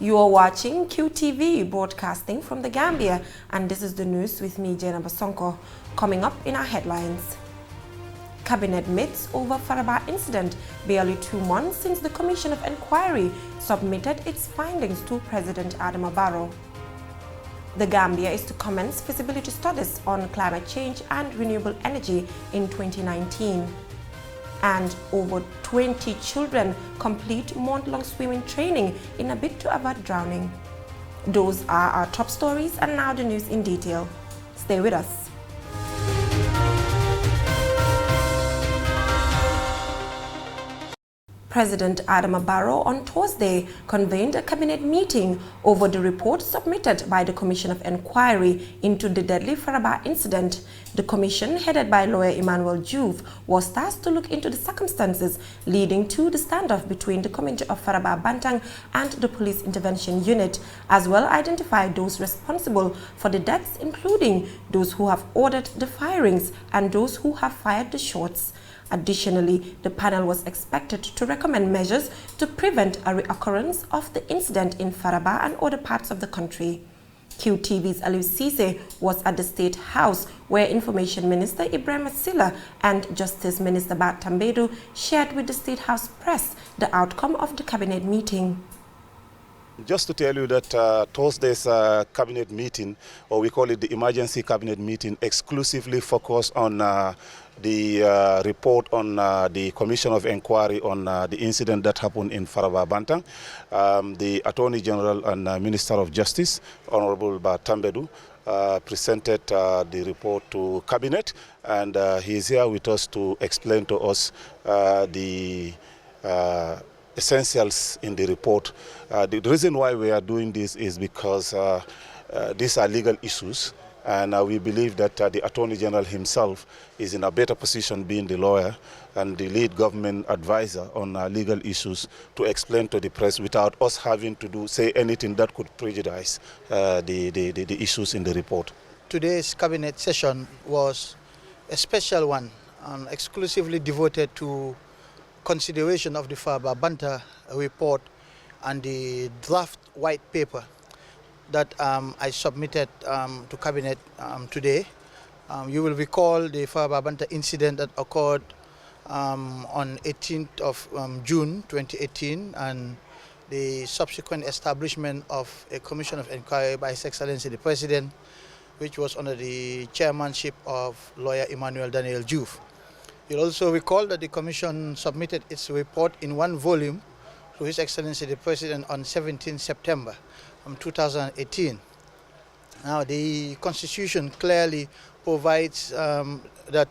You are watching QTV broadcasting from the Gambia, and this is the news with me, Jena Basonko. Coming up in our headlines. Cabinet meets over Faraba incident barely 2 months since the Commission of Inquiry submitted its findings to President Adama Barrow. The Gambia is to commence feasibility studies on climate change and renewable energy in 2019. And over 20 children complete month-long swimming training in a bid to avoid drowning. Those are our top stories, and now the news in detail. Stay with us. President Adama Barrow on Thursday convened a cabinet meeting over the report submitted by the Commission of Inquiry into the deadly Faraba incident. The commission, headed by lawyer Emmanuel Juve, was tasked to look into the circumstances leading to the standoff between the community of Faraba Bantang and the police intervention unit, as well identify those responsible for the deaths, including those who have ordered the firings and those who have fired the shots. Additionally, the panel was expected to recommend measures to prevent a reoccurrence of the incident in Faraba and other parts of the country. QTV's Aliou Cisse was at the State House, where Information Minister Ibrahim Silla and Justice Minister Bat Tambedu shared with the State House press the outcome of the cabinet meeting. Just to tell you that Thursday's cabinet meeting, or we call it the emergency cabinet meeting, exclusively focused on the report on the Commission of Inquiry on the incident that happened in Faraba Bantang. The Attorney General and Minister of Justice, Honorable Batambedu, presented the report to Cabinet, and he is here with us to explain to us the essentials in the report. The reason why we are doing this is because these are legal issues, and we believe that the Attorney General himself is in a better position, being the lawyer and the lead government advisor on legal issues, to explain to the press without us having to say anything that could prejudice the issues in the report. Today's cabinet session was a special one, exclusively devoted to consideration of the Faraba Bantang report and the draft white paper that I submitted to Cabinet today. You will recall the Faraba Bantang incident that occurred on 18th of June 2018, and the subsequent establishment of a Commission of Inquiry by His Excellency the President, which was under the chairmanship of lawyer Emmanuel Daniel Juve. You'll also recall that the Commission submitted its report in one volume to His Excellency the President on 17 September 2018. Now, the Constitution clearly provides that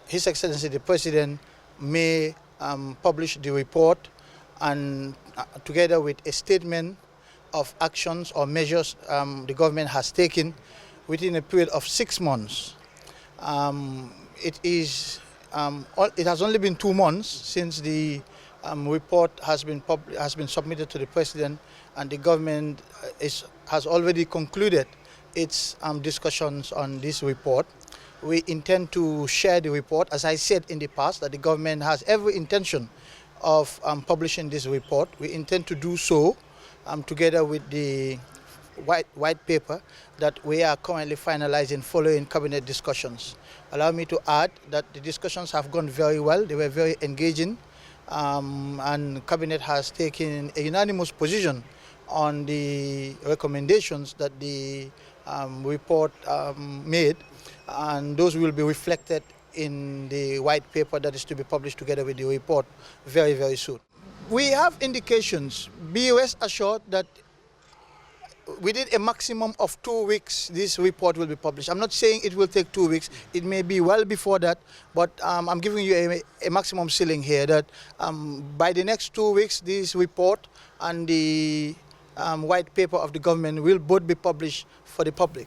His Excellency the President may publish the report, and together with a statement of actions or measures the government has taken within a period of 6 months. It has only been 2 months since the report has been submitted to the President, and the government has already concluded its discussions on this report. We intend to share the report. As I said in the past, that the government has every intention of publishing this report. We intend to do so together with the white paper that we are currently finalizing following cabinet discussions. Allow me to add that the discussions have gone very well. They were very engaging, and Cabinet has taken a unanimous position on the recommendations that the report made, and those will be reflected in the white paper that is to be published together with the report very, very soon. We have indications. Be rest assured that within a maximum of 2 weeks, this report will be published. I'm not saying it will take 2 weeks. It may be well before that, but I'm giving you a maximum ceiling here that by the next 2 weeks, this report and the white paper of the government will both be published for the public.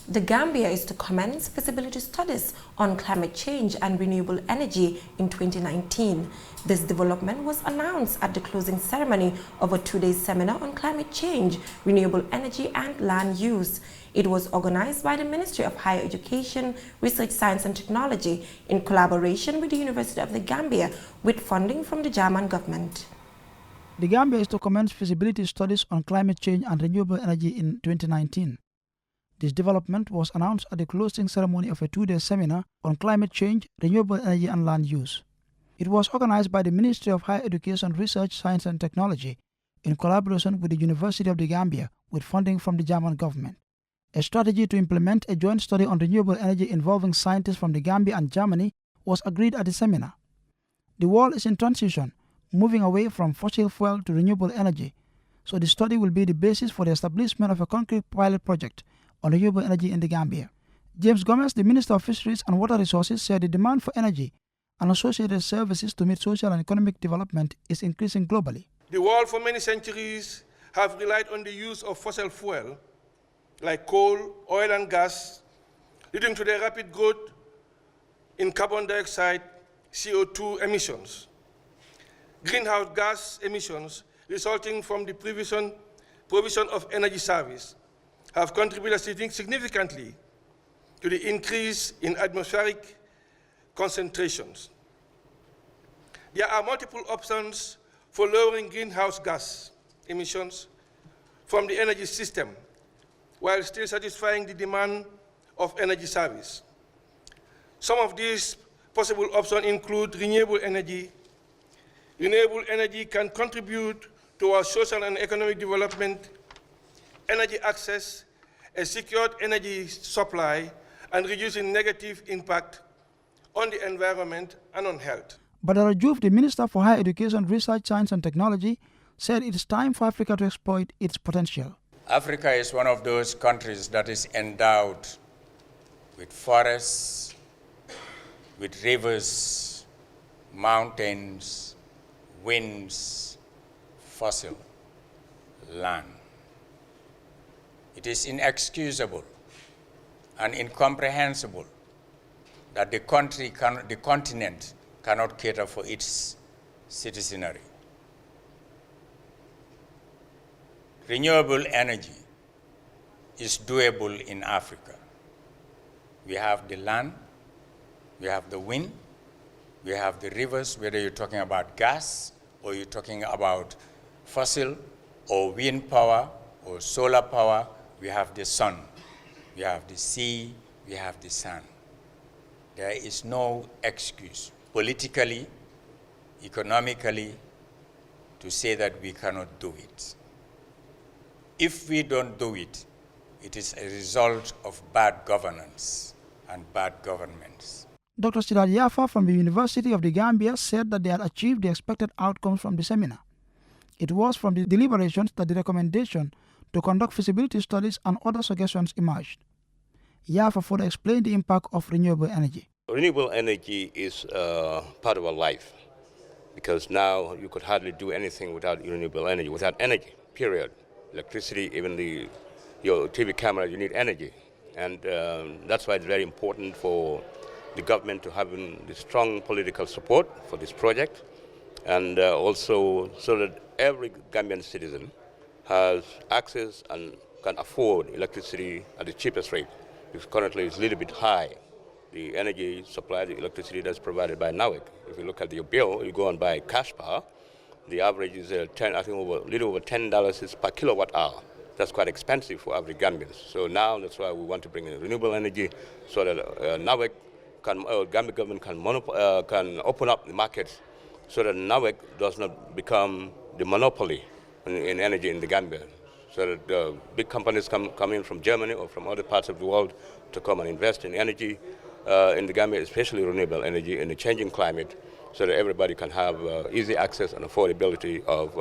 The Gambia is to commence feasibility studies on climate change and renewable energy in 2019. This development was announced at the closing ceremony of a 2-day seminar on climate change, renewable energy and land use. It was organized by the Ministry of Higher Education, Research, Science and Technology in collaboration with the University of the Gambia with funding from the German government. The Gambia is to commence feasibility studies on climate change and renewable energy in 2019. This development was announced at the closing ceremony of a 2-day seminar on climate change, renewable energy and land use. It was organized by the Ministry of Higher Education, Research, Science and Technology in collaboration with the University of the Gambia with funding from the German government. A strategy to implement a joint study on renewable energy involving scientists from the Gambia and Germany was agreed at the seminar. The world is in transition, moving away from fossil fuel to renewable energy, so the study will be the basis for the establishment of a concrete pilot project on renewable energy in the Gambia. James Gomez, the Minister of Fisheries and Water Resources, said the demand for energy and associated services to meet social and economic development is increasing globally. The world for many centuries have relied on the use of fossil fuel like coal, oil and gas, leading to the rapid growth in carbon dioxide, CO2 emissions. Greenhouse gas emissions resulting from the provision of energy service have contributed significantly to the increase in atmospheric concentrations. There are multiple options for lowering greenhouse gas emissions from the energy system while still satisfying the demand of energy service. Some of these possible options include renewable energy. Renewable energy can contribute to our social and economic development, energy access, a secured energy supply, and reducing negative impact on the environment and on health. Badara Diouf, the Minister for Higher Education, Research, Science and Technology, said it is time for Africa to exploit its potential. Africa is one of those countries that is endowed with forests, with rivers, mountains, winds, fossil land. It is inexcusable and incomprehensible that the continent cannot cater for its citizenry. Renewable energy is doable in Africa. We have the land, we have the wind, we have the rivers, whether you're talking about gas or you're talking about fossil or wind power or solar power. We have the sun, we have the sea, we have the sun. There is no excuse politically, economically, to say that we cannot do it. If we don't do it, it is a result of bad governance and bad governments. Dr. Sidat Yafa from the University of the Gambia said that they had achieved the expected outcomes from the seminar. It was from the deliberations that the recommendation to conduct feasibility studies and other suggestions emerged. Yafa further explained the impact of renewable energy. Renewable energy is part of our life because now you could hardly do anything without renewable energy, without energy, period. Electricity, even your TV camera, you need energy. And that's why it's very important for the government to have the strong political support for this project, and also so that every Gambian citizen has access and can afford electricity at the cheapest rate, because currently it's a little bit high. The energy supply, the electricity that's provided by NAWEC. If you look at your bill, you go and buy cash power, the average is a little over $10 is per kilowatt hour. That's quite expensive for every Gambian. So now that's why we want to bring in renewable energy so that NAWEC Gambia government can open up the markets so that NAWEC does not become the monopoly in energy in the Gambia. So that big companies come in from Germany or from other parts of the world to come and invest in energy in the Gambia, especially renewable energy in the changing climate, so that everybody can have easy access and affordability of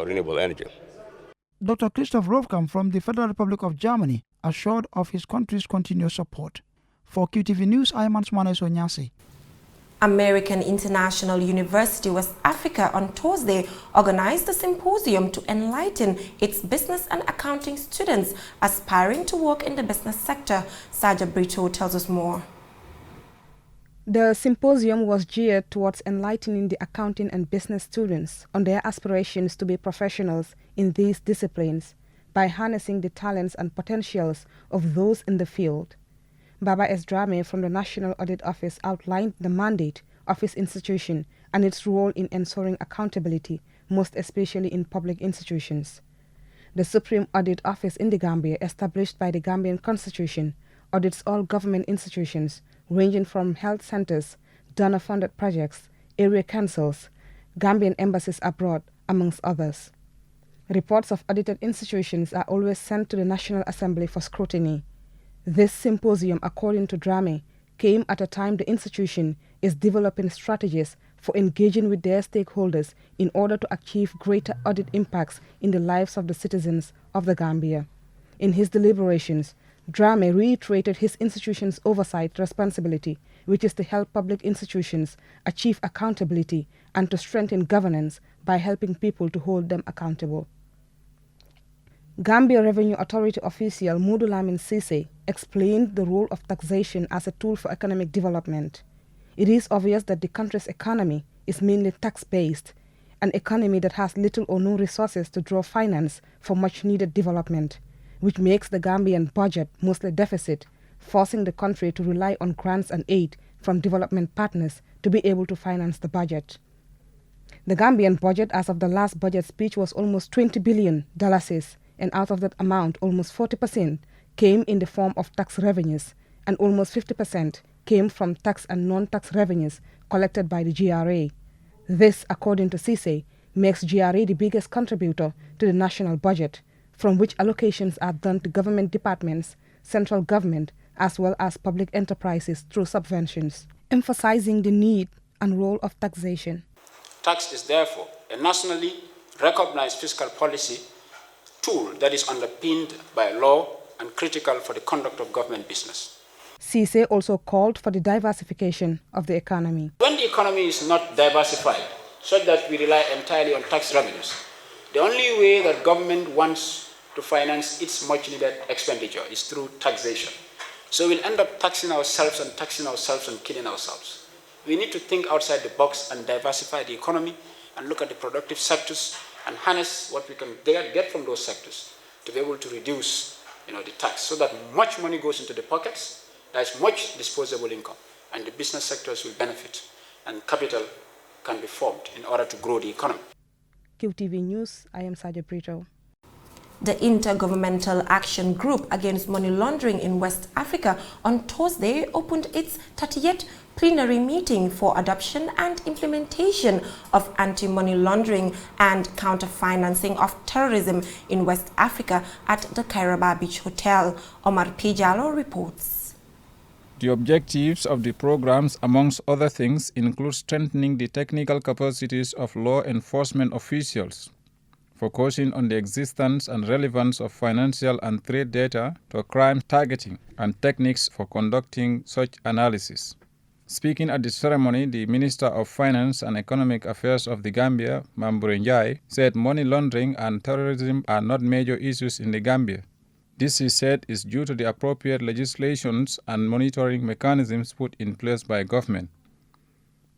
renewable energy. Dr. Christoph Rovkamp from the Federal Republic of Germany assured of his country's continuous support. For QTV News, I am Ansmane Sonyasi. American International University West Africa on Thursday organized a symposium to enlighten its business and accounting students aspiring to work in the business sector. Saja Brito tells us more. The symposium was geared towards enlightening the accounting and business students on their aspirations to be professionals in these disciplines by harnessing the talents and potentials of those in the field. Baba Esdrame from the National Audit Office outlined the mandate of his institution and its role in ensuring accountability most especially in public institutions. The Supreme Audit Office in the Gambia, established by the Gambian Constitution, audits all government institutions, ranging from health centers, donor-funded projects, area councils, Gambian embassies abroad, amongst others. Reports of audited institutions are always sent to the National Assembly for scrutiny. This symposium, according to Drame, came at a time the institution is developing strategies for engaging with their stakeholders in order to achieve greater audit impacts in the lives of the citizens of the Gambia. In his deliberations, Drame reiterated his institution's oversight responsibility, which is to help public institutions achieve accountability and to strengthen governance by helping people to hold them accountable. Gambia Revenue Authority official Mudu Lamin Sise explained the role of taxation as a tool for economic development. It is obvious that the country's economy is mainly tax-based, an economy that has little or no resources to draw finance for much-needed development, which makes the Gambian budget mostly deficit, forcing the country to rely on grants and aid from development partners to be able to finance the budget. The Gambian budget as of the last budget speech was almost $20 billion, and out of that amount, almost 40% came in the form of tax revenues, and almost 50% came from tax and non-tax revenues collected by the GRA. This, according to Cisse, makes GRA the biggest contributor to the national budget, from which allocations are done to government departments, central government, as well as public enterprises through subventions, emphasizing the need and role of taxation. Tax is therefore a nationally recognized fiscal policy tool that is underpinned by law and critical for the conduct of government business. Cisse also called for the diversification of the economy. When the economy is not diversified, such that we rely entirely on tax revenues, the only way that government wants to finance its much-needed expenditure is through taxation. So we'll end up taxing ourselves and killing ourselves. We need to think outside the box and diversify the economy and look at the productive sectors and harness what we can get from those sectors to be able to reduce the tax so that much money goes into the pockets, there's much disposable income, and the business sectors will benefit, and capital can be formed in order to grow the economy. QTV News, I am Sadia Brito. The Intergovernmental Action Group Against Money Laundering in West Africa on Thursday opened its 30th plenary meeting for adoption and implementation of anti-money laundering and counter-financing of terrorism in West Africa at the Kairaba Beach Hotel. Omar Pijalo reports. The objectives of the programs, amongst other things, include strengthening the technical capacities of law enforcement officials, focusing on the existence and relevance of financial and trade data to crime targeting and techniques for conducting such analysis. Speaking at the ceremony, the Minister of Finance and Economic Affairs of the Gambia, Mambure Njai, said money laundering and terrorism are not major issues in the Gambia. This, he said, is due to the appropriate legislations and monitoring mechanisms put in place by government.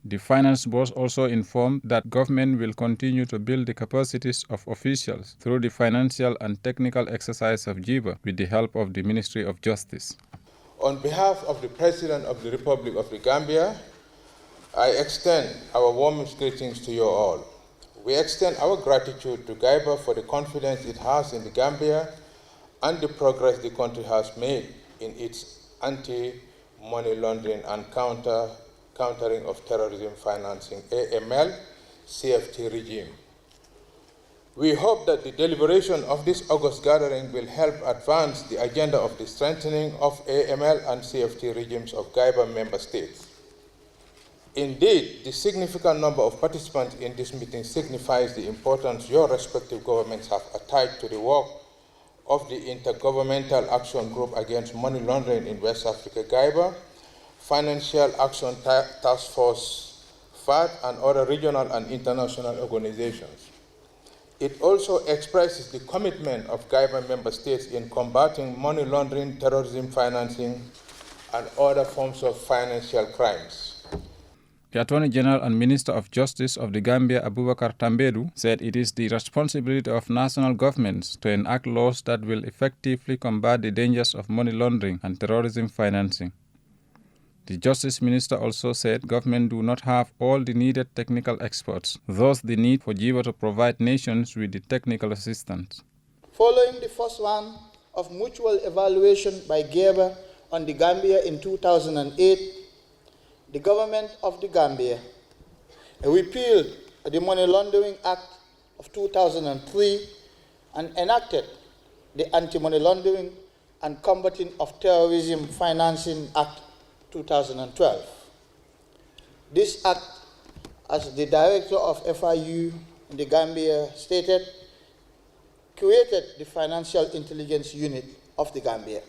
The Finance Board also informed that government will continue to build the capacities of officials through the financial and technical exercise of JIBA with the help of the Ministry of Justice. On behalf of the President of the Republic of the Gambia, I extend our warmest greetings to you all. We extend our gratitude to GIBA for the confidence it has in the Gambia and the progress the country has made in its anti-money laundering and countering of terrorism financing AML CFT regime. We hope that the deliberation of this August gathering will help advance the agenda of the strengthening of AML and CFT regimes of GIBA member states. Indeed, the significant number of participants in this meeting signifies the importance your respective governments have attached to the work of the Intergovernmental Action Group Against Money Laundering in West Africa, GIBA, Financial Action Task Force, FAT, and other regional and international organizations. It also expresses the commitment of GIBA member states in combating money laundering, terrorism financing, and other forms of financial crimes. The Attorney General and Minister of Justice of the Gambia, Abubakar Tambedu, said it is the responsibility of national governments to enact laws that will effectively combat the dangers of money laundering and terrorism financing. The Justice Minister also said government do not have all the needed technical experts, thus the need for JIBA to provide nations with the technical assistance. Following the first round of mutual evaluation by JIBA on the Gambia in 2008, the government of the Gambia repealed the Money Laundering Act of 2003 and enacted the Anti-Money Laundering and Combating of Terrorism Financing Act 2012. This act, as the director of FIU in the Gambia stated, created the Financial Intelligence Unit of the Gambia.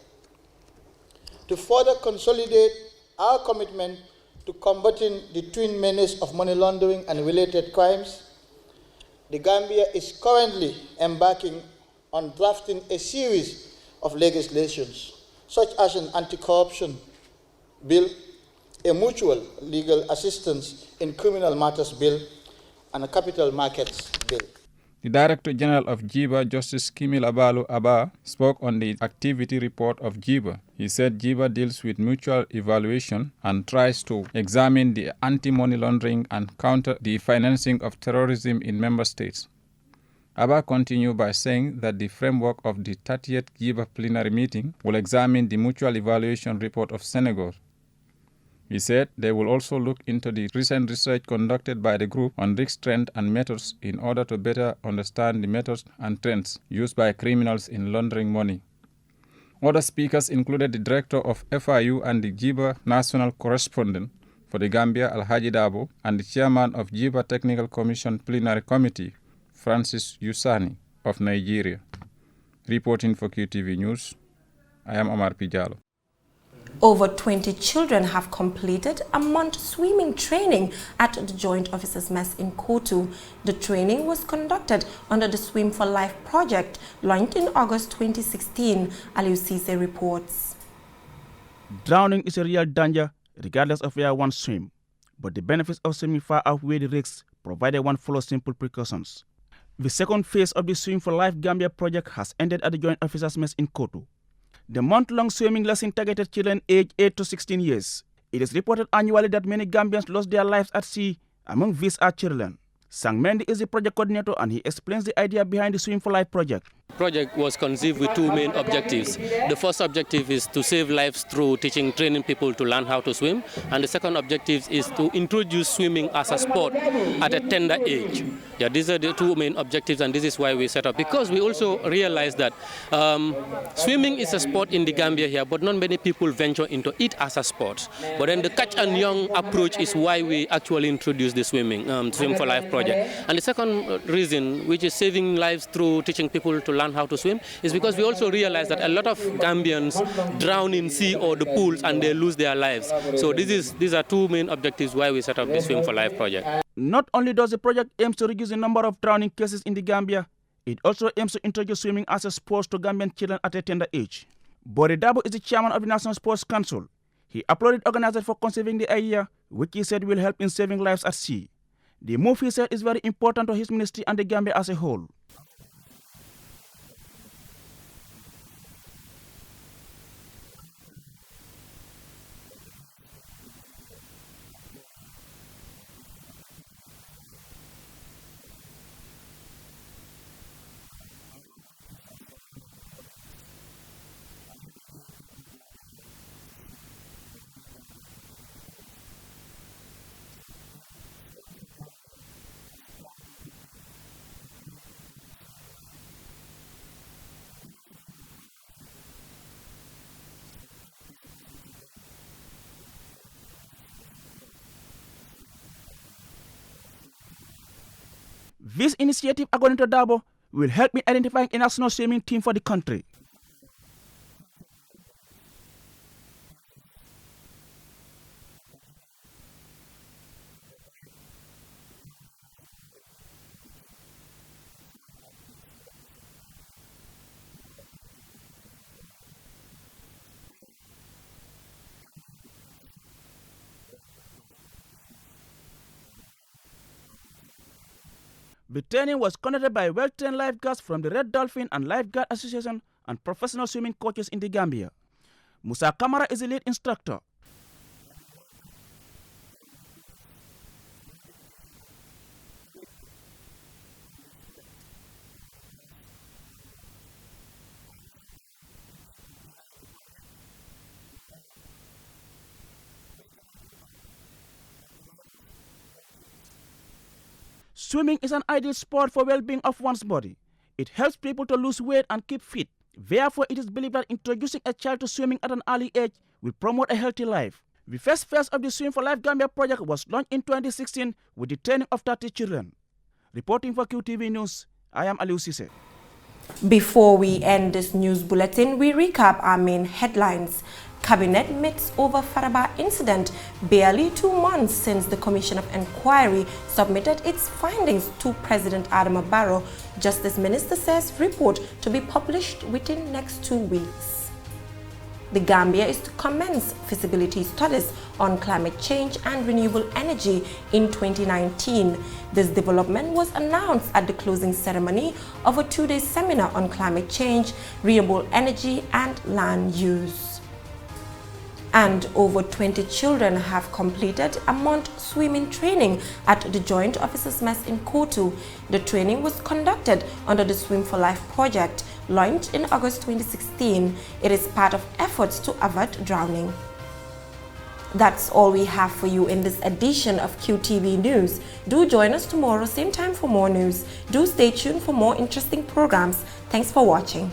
To further consolidate our commitment to combating the twin menace of money laundering and related crimes, the Gambia is currently embarking on drafting a series of legislations, such as an anti-corruption bill, a mutual legal assistance in criminal matters bill, and a capital markets bill. The Director General of JIBA, Justice Kimil Abalu Aba, spoke on the activity report of JIBA. He said JIBA deals with mutual evaluation and tries to examine the anti-money laundering and counter the financing of terrorism in member states. Aba continued by saying that the framework of the 30th JIBA plenary meeting will examine the mutual evaluation report of Senegal. He said they will also look into the recent research conducted by the group on risk trends and methods in order to better understand the methods and trends used by criminals in laundering money. Other speakers included the director of FIU and the JIBA national correspondent for the Gambia, Alhaji Dabo, and the chairman of JIBA Technical Commission Plenary Committee, Francis Yusani of Nigeria. Reporting for QTV News, I am Omar Pijalo. Over 20 children have completed a month swimming training at the Joint Officers Mess in Kotu. The training was conducted under the Swim for Life project launched in August 2016. Aliou Cisse reports. Drowning is a real danger regardless of where one swims, but the benefits of swimming far outweigh the risks provided one follows simple precautions. The second phase of the Swim for Life Gambia project has ended at the Joint Officers Mess in Kotu. The month-long swimming lesson targeted children aged 8 to 16 years. It is reported annually that many Gambians lost their lives at sea. Among these are children. Sang Mendy is the project coordinator and he explains the idea behind the Swim for Life project. The project was conceived with two main objectives. The first objective is to save lives through training people to learn how to swim. And the second objective is to introduce swimming as a sport at a tender age. Yeah, these are the two main objectives, and this is why we set up. Because we also realize that swimming is a sport in the Gambia here, but not many people venture into it as a sport. But then the catch and young approach is why we actually introduced the Swim for Life project. And the second reason, which is saving lives through teaching people to learn how to swim, is because we also realize that a lot of Gambians drown in sea or the pools and they lose their lives. So these are two main objectives why we set up the Swim for Life project. Not only does the project aim to reduce the number of drowning cases in the Gambia, it also aims to introduce swimming as a sport to Gambian children at a tender age. Bori Dabo is the chairman of the National Sports Council. He applauded organizers for conceiving the idea, which he said will help in saving lives at sea. The move, he said, is very important to his ministry and the Gambia as a whole. This initiative, according to Dabo, will help in identifying a national swimming team for the country. The training was conducted by well-trained lifeguards from the Red Dolphin and Lifeguard Association and professional swimming coaches in the Gambia. Musa Kamara is the lead instructor. Swimming is an ideal sport for well-being of one's body. It helps people to lose weight and keep fit. Therefore, it is believed that introducing a child to swimming at an early age will promote a healthy life. The first phase of the Swim for Life Gambia project was launched in 2016 with the training of 30 children. Reporting for QTV News, I am Aliou Cissé. Before we end this news bulletin, we recap our main headlines. Cabinet meets over Faraba incident barely 2 months since the Commission of Inquiry submitted its findings to President Adama Barrow. Justice Minister says report to be published within next 2 weeks. The Gambia is to commence feasibility studies on climate change and renewable energy in 2019. This development was announced at the closing ceremony of a 2-day seminar on climate change, renewable energy and land use. And over 20 children have completed a month swimming training at the Joint Officers Mess in Kotu. The training was conducted under the Swim for Life project, launched in August 2016. It is part of efforts to avert drowning. That's all we have for you in this edition of QTV News. Do join us tomorrow, same time for more news. Do stay tuned for more interesting programs. Thanks for watching.